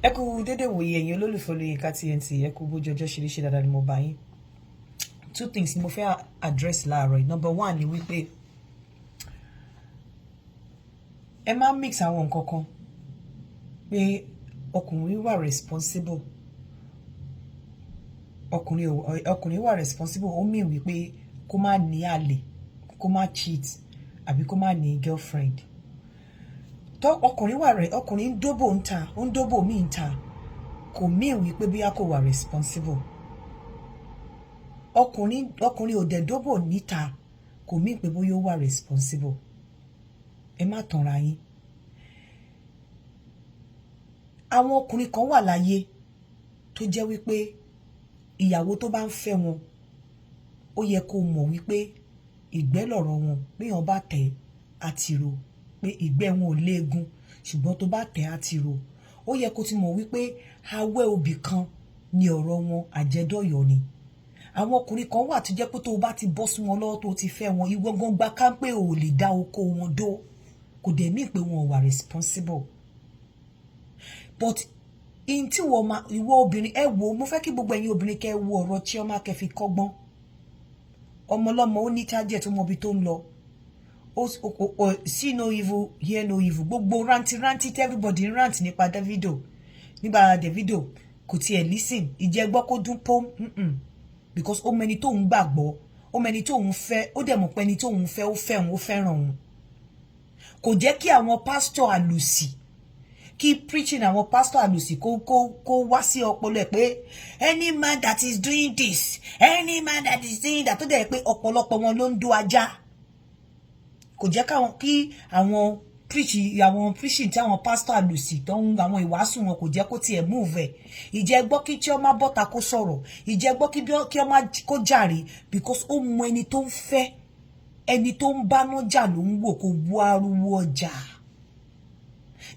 Ẹ kú dédé wòye ẹ̀yin olólùfẹ́ Olóyinka TNT, ẹ kú bójú ọjọ́ ṣeréṣe dáadáa ni mo bá yín. Two things ni mo fẹ́ address láàárọ̀ yìí. Number one ni wípé ẹ máa mix àwọn nǹkan kan pé ọkùnrin wà responsible. Ọkùnrin wà responsible ó mean wípé kó má ní àlè, kó má cheat àbí kó má ní girlfriend. Ọkùnrin ń dóbò ń ta, ó ń dóbò míì ń ta, kò mean wípé bóyá kò wà responsible. Ọkùnrin ò dẹ̀ dóbò níta, kò mean pé bóyá ó wà responsible. Ẹ má tanra yín. Àwọn ọkùnrin kan wà láyé tó jẹ́ wípé ìyàwó tó bá ń fẹ́ wọn, ó yẹ kó mọ̀ wípé ìgbẹ́ lọ̀rọ̀ wọn, béèyàn bá tẹ̀ àti ro, pé ìgbẹ́ wọn ò léegun, ṣùgbọ́n tó bá tẹ̀ àti ro. Ó yẹ kó ti mọ̀ wípé awẹ́ obì kan ni ọ̀rọ̀ wọn, àjẹdọ́yọ̀ ni. Àwọn ọkùnrin kan wà tó jẹ́ pé tó bá ti bọ́ sí wọn lọ́wọ́ tó ti fẹ́ wọn, ìwọ gan gba ká pé ò lè dá oko wọn dó, kò dẹ̀ mean pé wọn ò wà responsible. But in tí ìwọ obìnrin ẹ wo, mo fẹ́ kí gbogbo ẹ̀yin obìnrin kẹ́ wo ọ̀rọ̀ Chioma kẹ́ fi kọ́gbọ́n. Ọmọlọ́mọ ó ní target tó mọ ibi tó ń lọ. See no evil, hear no evil. Gbogbo ranty tí everybody rant nípa Davido. Nípa Davido kò tiẹ̀ listen. Ìjẹ́ gbọ́ kó dún pom. Because ó mẹni tó ń gbàgbọ́, ó mẹni tó ń fẹ́, ó dẹ̀ mọ̀ pé ẹni tó ń fẹ́, ó fẹ́ òun, ó fẹ́ràn òun. Kò jẹ́ kí àwọn pastor àlùsì, kí preaching àwọn pastor àlùsì kó wá sí ọpọlọ ẹ̀ pé any man that is doing this, any man that is doing that, tó dẹ̀ pé ọ̀pọ̀lọpọ̀ wọn ló ń dó ajá. Kò jẹ́ kí àwọn preaching tí àwọn pastor àlùsì tó ń àwọn ìwàásù wọn kò jẹ́ kó tiẹ̀ move ẹ̀. Ìjẹ́ gbọ́ kí Chioma bọ́ta kó sọ̀rọ̀, ìjẹ́ gbọ́ kí Chioma kó jàre, because ó mọ ẹni tó ń fẹ́, ẹni tó ń báná jà ló ń wò, kó bu ariwo ọjà.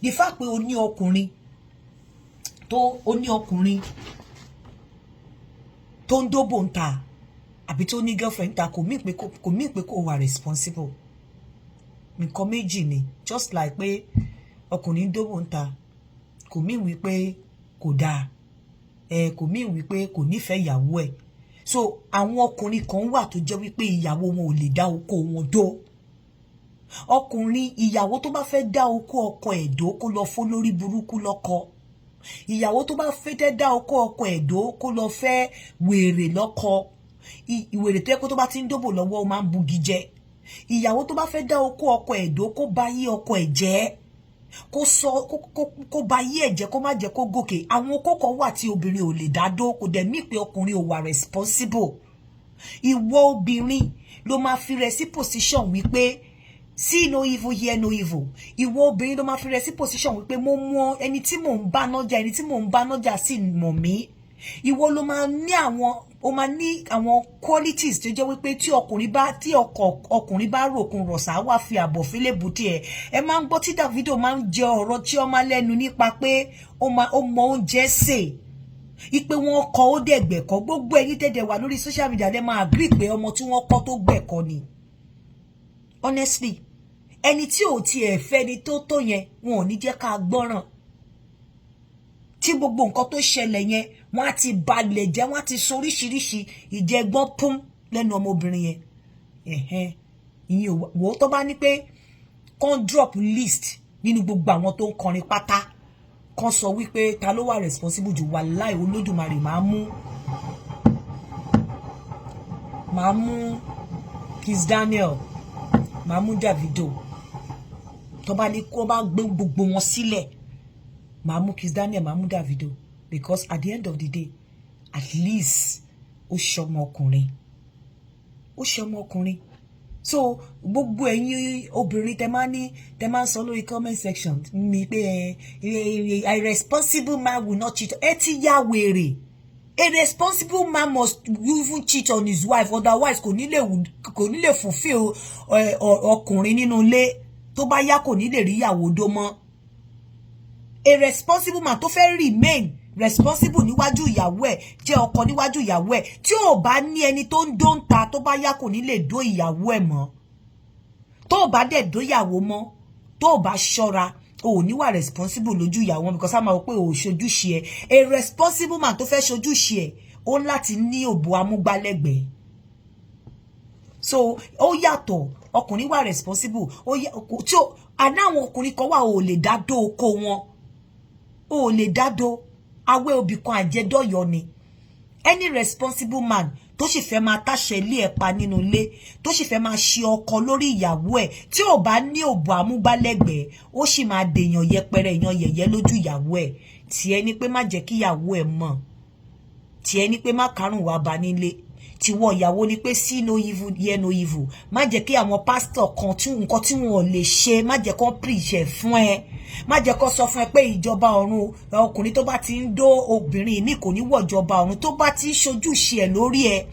The fact pé o ní ọkùnrin tó ń dóbò ń ta àbí tó ní girlfriend ta kò mean pé kò wà responsible. Nǹkan méjì ni, just like pé ọkùnrin dóbò ń ta kò mean wípé kò dáa, kò mean wípé kò nífẹ̀ẹ́ ìyàwó ẹ̀. So àwọn ọkùnrin kan wà tó jẹ́ wípé ìyàwó wọn ò lè dá oko wọn dó. Ọkùnrin ìyàwó tó bá fẹ́ dá oko ọkọ ẹ̀ dó kó lọ fọ́ lórí burúkú lọ́kọ. Ìyàwó tó bá fẹ́ dá oko ọkọ ẹ̀ dó kó lọ fẹ́ wèrè lọ́kọ. Ìwèrè tó yẹ kó tó bá ti ń dóbò lọ́wọ́ ó máa ń bugi jẹ. Ìyàwó tó bá fẹ́ dá oko ọkọ ẹ̀ dó kó bá yí ọkọ ẹ̀ jẹ́, kó bá yí ẹ̀ jẹ́, kó má jẹ́ kó gòkè. Àwọn okó kan wà tí obìnrin ò lè dá dó, kò dẹ̀ mí pé ọkùnrin ò wà responsible. Ìwọ obìnrin ló máa fi rẹ̀ sí position wípé see no evil, hear no evil. Ìwọ obìnrin ló máa fi rẹ̀ sí position wípé mo mọ ẹni tí mò ń bá nájà, ẹni tí mò ń bá nájà sì mọ̀ mí. Ìwọ ló máa ní àwọn qualities tó jẹ́ wípé tí ọkùnrin bá ròkun rọ̀sà wá fi àbọ̀ fílẹ̀ bùtì ẹ̀. Ẹ máa ń gbọ́ tí Davido máa ń jẹ ọ̀rọ̀ Chioma lẹ́nu nípa pé ó mọ oúnjẹ sè, ipe wọn kọ́ ó dẹ̀ gbẹ̀kọ́. Gbogbo ẹ̀yin tẹ́dẹ̀ wà lórí social media lẹ́ máa agree pé ọmọ tí wọ́n kọ́ tó gbẹ̀kọ́ ni. Honestly, ẹni tí ò tiẹ̀ fẹ́ ni tó yẹn wọn ò ní jẹ́ ká gbọ́ràn. Tí gbogbo nǹkan tó ṣẹlẹ̀ yẹn wọ́n á ti balẹ̀ jẹ́, wọ́n á ti sọ oríṣiríṣi ìjẹ́gbọ́n pún lẹ́nu ọmọbìnrin yẹn. Ìyẹn wò tó bá ní pé kàn drop list nínú gbogbo àwọn tó ń kọrin pátá, kàn sọ wípé ta ló wà responsible jù, wàláì Olódùmarè máa mú Kiss Daniel, máa mú Davido. Tó bá ní kó bá gbé gbogbo wọn sílẹ̀, máa mú Kiss Daniel, máa mú Davido, because at the end of the day at least ó ṣọmọ ọkùnrin. So gbogbo ẹ̀yin obìnrin tẹ́ máa ń sọ lórí comment section ni pé a irresponsible man will not cheat. Ẹ ti ya wèrè. A responsible man must even cheat on his wife, otherwise kò ní lè fulfill ọkùnrin nínú ilé. Tó bá yá kò ní lè rí ìyàwó dó mọ́. A responsible man tó fẹ́ remain responsible níwájú ìyàwó ẹ̀, jẹ́ ọkọ níwájú ìyàwó ẹ̀, tí ò bá ní ẹni tó ń dó ń ta, tó bá yá kò ní lè dó ìyàwó ẹ̀ mọ́. Tó bá dẹ̀ dó ìyàwó mọ́, tó bá ṣọ́ra, o ò ní wà responsible lójú ìyàwó wọn because a máa wò pé o ò ṣojúṣe ẹ. A responsible man tó fẹ́ ṣojúṣe ẹ ó ń láti ní òbò amúgbálẹ́gbẹ̀ẹ́. So ó yàtọ̀, ọkùnrin wà responsible tí ó àná àwọn ọkùnrin kan wà ò lè dádó oko wọn, ò lè dádó awẹ́ obì kan àjẹdọ́yọ ni. Any responsible man tó sì fẹ́ máa táṣẹ ilé ẹ̀ pa nínú ilé, tó sì fẹ́ máa ṣe ọkọ lórí ìyàwó ẹ̀, tí ò bá ní òbò amúgbálẹ́gbẹ̀ẹ́ ó sì máa dèèyàn yẹpẹrẹ èèyàn yẹ̀yẹ́ lójú ìyàwó ẹ̀. Tí ẹni pé má jẹ́ kí ìyàwó ẹ̀ mọ̀, tí ẹni pé má karùn wá bá nílé, tí wọ ìyàwó ni pé see no evil hear no evil. Má jẹ́ kí àwọn pastor kan tí nǹkan tí wọn ò lè ṣe má jẹ́ kó preach ẹ̀ fún ẹ, má jẹ́ kó sọ fún ẹ pé ìjọba ọ̀run ọkùnrin tó bá ti ń dó obìnrin mi kò ní wọ ìjọba ọ̀run, tó bá ti ń ṣojúṣe ẹ̀ lórí ẹ,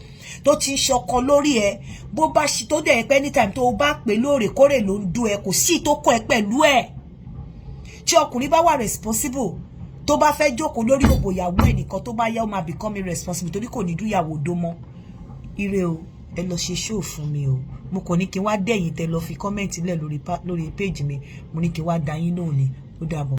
tó ti ń ṣọkọ lórí ẹ, bó bá ṣe tó dẹ̀ pé anytime tó bá pè lóòrèkóòrè ló ń dó ẹ, kò sí tó kọ ẹ pẹ̀lú ẹ. Tí ọkùnrin bá wà responsible tó bá fẹ́ jókòó lórí òbò ìyàwó ẹ̀ nìkan, tó bá yá ó máa become irresponsible torí kò ní dú ìyàwó dó mọ́. Ire o, ẹ lọ ṣe show fún mi o. Mo kàn ní kí n wá dẹ̀yìn tẹ lọ fi comment lẹ̀ lórí page mi. Mo ní kí n wá dá yín náà ni. Ó dàbọ̀.